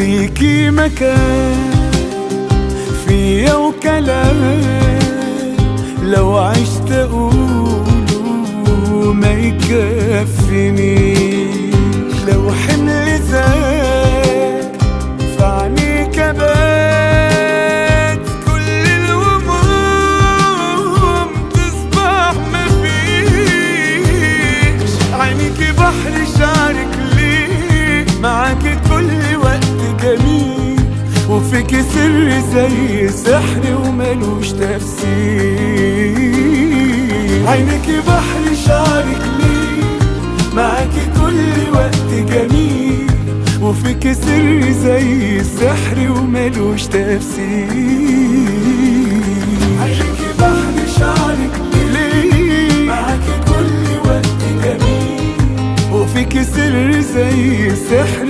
ليكي مكان فيا وكلام لو عشت أقوله ما يكفينيش، لو حمل زاد فعنيك بات كل الهموم تصبح مفيش. عينيكي بحر شعرك ليه معاكي كل وقت جميل، وفيكي سر زي سحر وملوش تفسير. عينيكي بحر شعرك ليه معاكي كل وقت جميل، وفيكي سر زي السحر وملوش تفسير. عينيكي بحر شعرك ليه معاكي كل وقت جميل، وفيكي سر زي السحر